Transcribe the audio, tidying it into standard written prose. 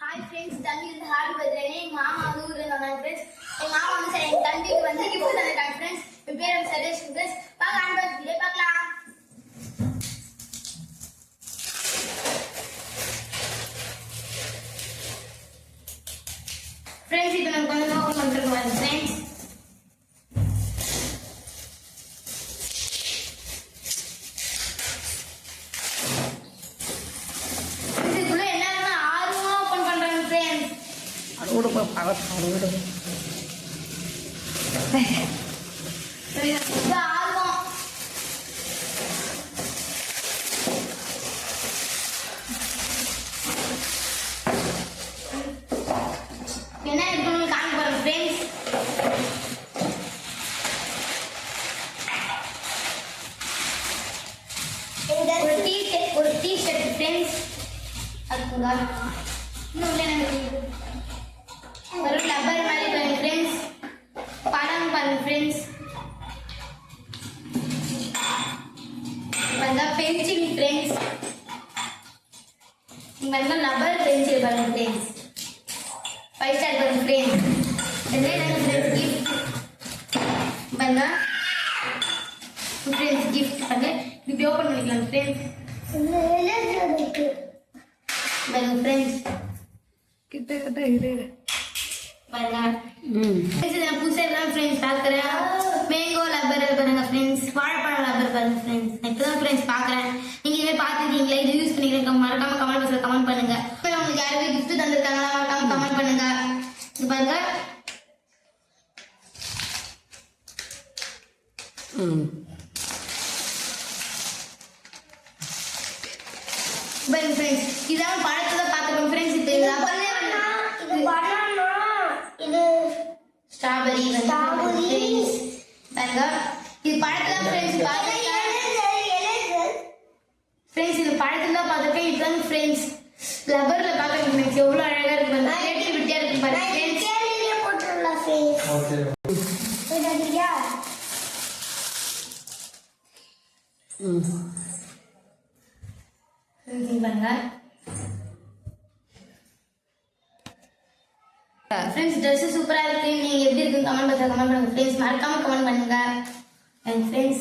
Hi friends, தம்பி வந்து happy birthday. எங்க மாமா வந்து ஊர்ல இருந்தாங்க फ्रेंड्स. எங்க மாமா வந்து சரி எங்க தம்பிக்கு வந்து gift தந்திருக்காங்க फ्रेंड्स. என் பேர் வந்து சதீஷ் फ्रेंड्स. வாங்க அன்பர் வீடியோ பார்க்கலாம். फ्रेंड्स இப்போ நம்ம கொஞ்சம் ஓபன் பண்ணிருக்கோம் फ्रेंड्स. Udah banget, udah. என்ன இருக்குன்னு காமிக்க போறேன் फ्रेंड्स. ஒரு டீ-ஷர்ட் फ्रेंड्स. அதுங்க இன்னும் என்ன ஒரு ரப்பர் மாதிரி பாருங்க फ्रेंड्स. படம் பாருங்க फ्रेंड्स. பாருங்க பென்சில் फ्रेंड्स. பாருங்க ரப்பர் பென்சில் பாருங்க फ्रेंड्स. 5 ஸ்டார் பாருங்க फ्रेंड्स. என்ன என்ன फ्रेंड्स gift பாருங்க फ्रेंड्स gift பாருங்க இப்படி ஓபன் பண்ணிக்கலாம் फ्रेंड्स. பாருங்க फ्रेंड्स கிட்ட இரு பாருங்க நான் புதுசா தான் फ्रेंड्स பார்க்கறேன். மேங்கோ ரப்பர் பாருங்க फ्रेंड्स. வாழைப்பழம் ரப்பர் பாருங்க फ्रेंड्स. இப்பதான் फ्रेंड्स பார்க்கறேன். நீங்க இதை பார்த்துட்டீங்களா? இது யூஸ் பண்ணிக்கிறீங்க? மறக்காம கமெண்ட் பாக்ஸ்ல கமெண்ட் பண்ணுங்க. உங்களுக்கு யாராவது gift தந்திருக்காங்களா? மறக்காம கமெண்ட் பண்ணுங்க. இது பாருங்க பாருங்க फ्रेंड्स. இதான் பழத்தை பார்த்துக்கோங்க फ्रेंड्स. இது ரப்பர் இது பனானா இது ஸ்ட்ராபெரி फ्रेंड्स. பாருங்க இது பழத்துல फ्रेंड्स பாருங்க फ्रेंड्स. இது பழத்துல பார்த்துக்கேன். இதுதான் फ्रेंड्स ரப்பர்ல பார்க்கறீங்க फ्रेंड्स. எவ்வளவு அழகா இருக்கு பாருங்க. கிரியேட்டிவிட்டியா இருக்கு பாருங்க फ्रेंड्स. கேலியே போட்டுறலாம் फ्रेंड्ஸ். ஓகே இதடியா பாருங்க फ्रेंड्स. Dress சூப்பரா இருக்கு. நீங்க எப்படி இருக்குன்னு கமெண்ட் பாக்ஸ்ல கமெண்ட் பண்ணுங்க फ्रेंड्स. மறக்காம கமெண்ட் பண்ணுங்க फ्रेंड्स.